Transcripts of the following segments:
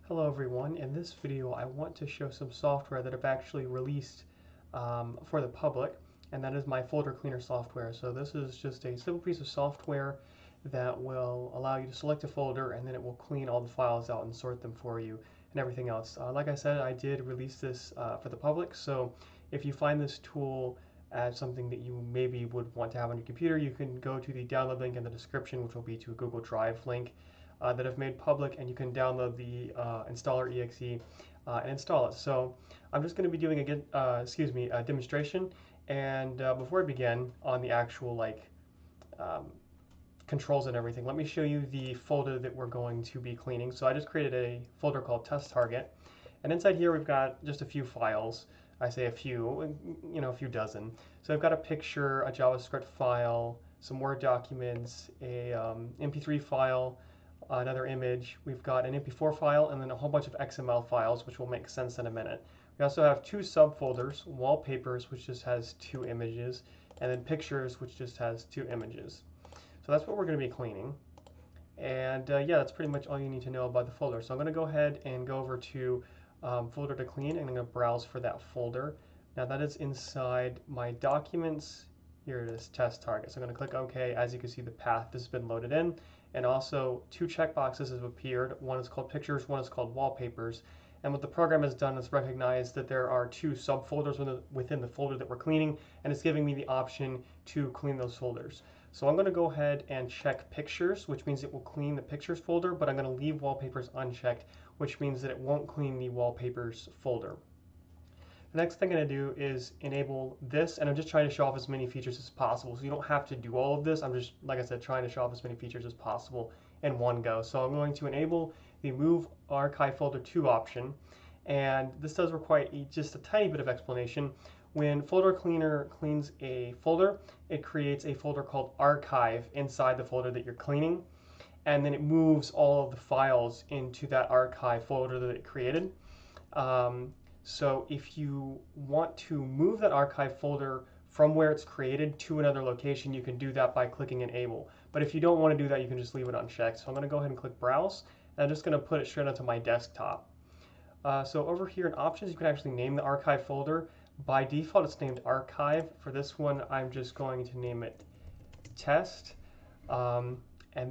Hello everyone. In this video I want to show some software that I've actually released for the public, and that is my folder cleaner software. So this is just a simple piece of software that will allow you to select a folder, and then it will clean all the files out and sort them for you and everything else. Like I said, I did release this for the public, so if you find this tool as something that you maybe would want to have on your computer, you can go to the download link in the description, which will be to a Google Drive link that I've made public, and you can download the installer exe and install it. So I'm just going to be doing a demonstration. And before I begin on the actual um, controls and everything, let me show you the folder that we're going to be cleaning. So I just created a folder called test target, and inside here we've got just a few files. I say a few, a few dozen. So I've got a picture, a JavaScript file, some Word documents, a MP3 file, another image. We've got an MP4 file, and then a whole bunch of XML files, which will make sense in a minute. We also have two subfolders: wallpapers, which just has two images, and then pictures, which just has two images. So that's what we're going to be cleaning. And yeah, that's pretty much all you need to know about the folder. So I'm going to go ahead and go over to folder to clean, and I'm going to browse for that folder. Now that is inside my documents. Here it is, test target. So I'm going to click OK. As you can see, the path has been loaded in, and also two checkboxes have appeared. One is called pictures, one is called wallpapers. And what the program has done is recognize that there are two subfolders within the folder that we're cleaning, and it's giving me the option to clean those folders. So I'm going to go ahead and check pictures, which means it will clean the pictures folder, but I'm going to leave wallpapers unchecked, which means that it won't clean the wallpapers folder. The next thing I'm going to do is enable this, and I'm just trying to show off as many features as possible. So you don't have to do all of this. I'm just, like I said, trying to show off as many features as possible in one go. So I'm going to enable the Move Archive Folder To option, and this does require just a tiny bit of explanation. When Folder Cleaner cleans a folder, it creates a folder called Archive inside the folder that you're cleaning, and then it moves all of the files into that archive folder that it created. So if you want to move that archive folder from where it's created to another location, you can do that by clicking Enable. But if you don't want to do that, you can just leave it unchecked. So I'm going to go ahead and click Browse, and I'm just going to put it straight onto my desktop. So over here in Options, you can actually name the archive folder. By default, it's named Archive. For this one, I'm just going to name it Test. And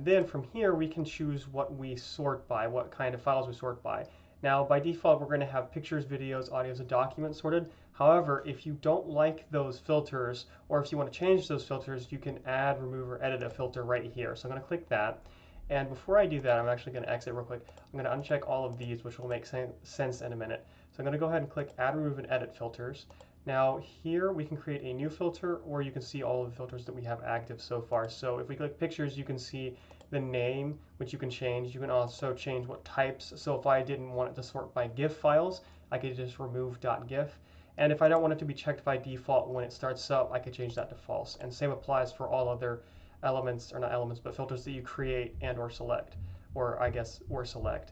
then from here, we can choose what we sort by, what kind of files we sort by. Now, by default, we're going to have pictures, videos, audios, and documents sorted. However, if you don't like those filters, or if you want to change those filters, you can add, remove, or edit a filter right here. So I'm going to click that. And before I do that, I'm actually going to exit real quick. I'm going to uncheck all of these, which will make sense in a minute. So I'm going to go ahead and click Add, Remove, and Edit Filters. Now here we can create a new filter, or you can see all of the filters that we have active so far. So if we click pictures, you can see the name, which you can change. You can also change what types. So if I didn't want it to sort by GIF files, I could just remove .gif. And if I don't want it to be checked by default when it starts up, I could change that to false. And same applies for all other elements, or not elements, but filters that you create and or select, or I guess or select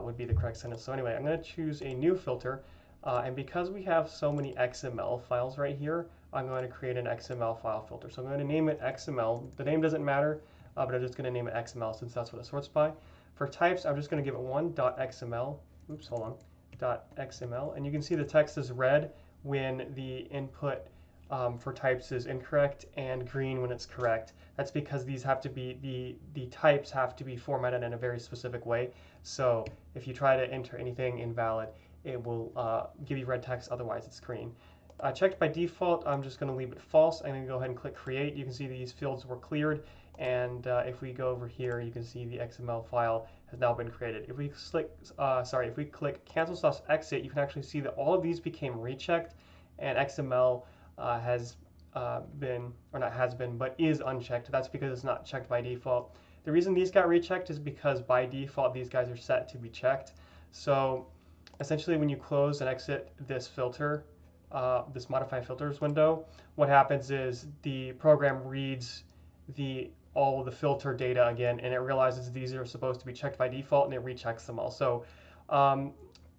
would be the correct sentence. So anyway, I'm going to choose a new filter. And because we have so many XML files right here, I'm going to create an XML file filter. So I'm going to name it XML. The name doesn't matter, but I'm just going to name it XML since that's what it sorts by. For types, I'm just going to give it one .xml. Oops, hold on. .xml. And you can see the text is red when the input for types is incorrect, and green when it's correct. That's because these have to be, the types have to be formatted in a very specific way. So if you try to enter anything invalid, it will give you red text, otherwise it's green. Checked by default, I'm just going to leave it false. I'm going to go ahead and click create. You can see these fields were cleared, and if we go over here, you can see the XML file has now been created. If we click cancel/exit, you can actually see that all of these became rechecked, and XML has been, or not has been, but is unchecked. That's because it's not checked by default. The reason these got rechecked is because by default these guys are set to be checked. So essentially, when you close and exit this filter, this modify filters window, what happens is the program reads all of the filter data again, and it realizes these are supposed to be checked by default, and it rechecks them all. So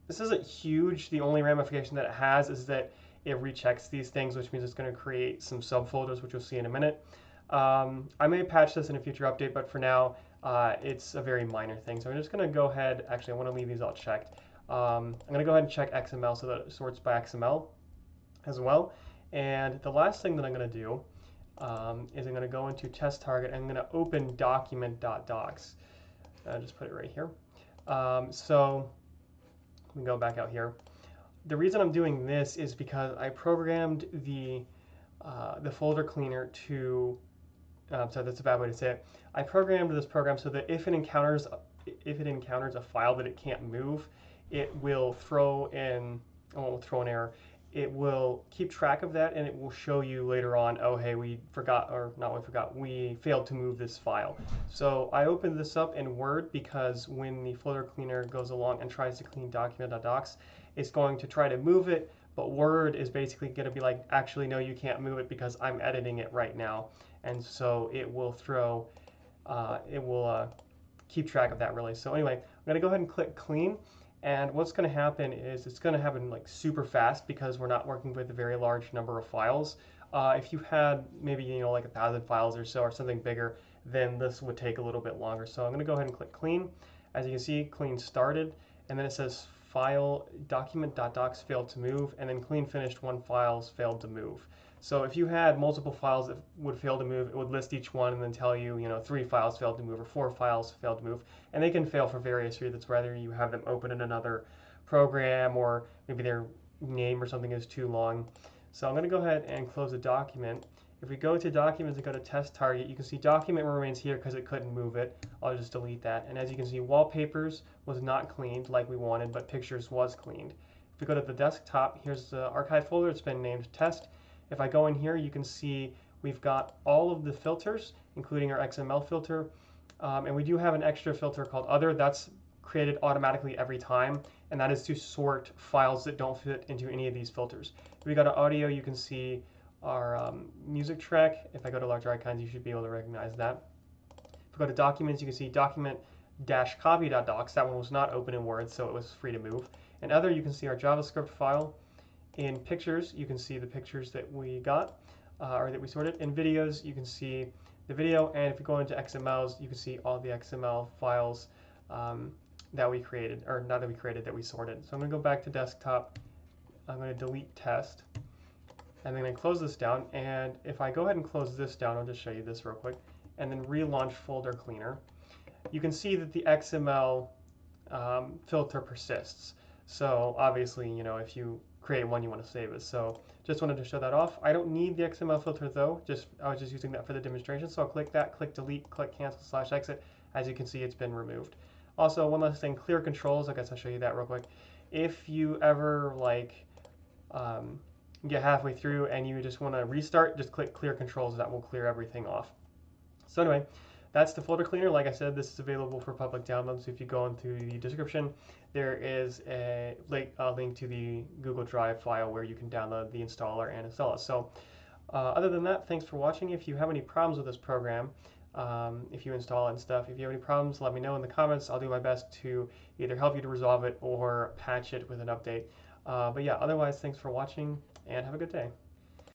this isn't huge. The only ramification that it has is that it rechecks these things, which means it's going to create some subfolders, which you'll see in a minute. I may patch this in a future update, but for now, it's a very minor thing. So I'm just going to go ahead, actually I want to leave these all checked. I'm going to go ahead and check XML so that it sorts by XML as well. And the last thing that I'm going to do is I'm going to go into test target and I'm going to open document.docs. I'll just put it right here. So let me go back out here. The reason I'm doing this is because I programmed the folder cleaner to, sorry, that's a bad way to say it. I programmed this program so that if it encounters a file that it can't move, it will throw an error. It will keep track of that and it will show you later on, oh hey, we failed to move this file. So I opened this up in Word because when the folder cleaner goes along and tries to clean document.docs, it's going to try to move it, but Word is basically going to be like, actually no, you can't move it because I'm editing it right now. And so it will keep track of that really. So anyway, I'm going to go ahead and click clean. And what's going to happen is it's going to happen like super fast because we're not working with a very large number of files. If you had maybe like 1,000 files or so or something bigger, then this would take a little bit longer. So I'm going to go ahead and click clean. As you can see, clean started, and then it says file document.docs failed to move, and then clean finished one files failed to move. So if you had multiple files that would fail to move, it would list each one and then tell you, 3 files failed to move or 4 files failed to move. And they can fail for various reasons, whether you have them open in another program or maybe their name or something is too long. So I'm going to go ahead and close the document. If we go to documents and go to test target, you can see document remains here because it couldn't move it. I'll just delete that. And as you can see, wallpapers was not cleaned like we wanted, but pictures was cleaned. If we go to the desktop, here's the archive folder. It's been named test. If I go in here, you can see we've got all of the filters, including our XML filter, and we do have an extra filter called other. That's created automatically every time, and that is to sort files that don't fit into any of these filters. If we go to audio, you can see our music track. If I go to larger icons, you should be able to recognize that. If we go to documents, you can see document-copy.docs. That one was not open in Word, so it was free to move. And other, you can see our JavaScript file. In pictures, you can see the pictures that we got or that we sorted. In videos, you can see the video, and if you go into XMLs, you can see all the XML files that we created, or not that we created, that we sorted. So I'm going to go back to desktop. I'm going to delete test, and then I'm going to close this down. And if I go ahead and close this down, I'll just show you this real quick, and then relaunch folder cleaner, you can see that the XML filter persists. So obviously, if you create one, you want to save it. So just wanted to show that off. I don't need the XML filter though. I was just using that for the demonstration. So I'll click that, click delete, click cancel/exit. As you can see, it's been removed. Also, one last thing, clear controls. I guess I'll show you that real quick. If you ever get halfway through and you just want to restart, just click clear controls. That will clear everything off. So anyway, that's the folder cleaner. Like I said, this is available for public download. So if you go into the description, there is a link to the Google Drive file where you can download the installer and install it. So other than that, thanks for watching. If you have any problems with this program, if you install it and stuff, if you have any problems, let me know in the comments. I'll do my best to either help you to resolve it or patch it with an update. But yeah, otherwise, thanks for watching and have a good day.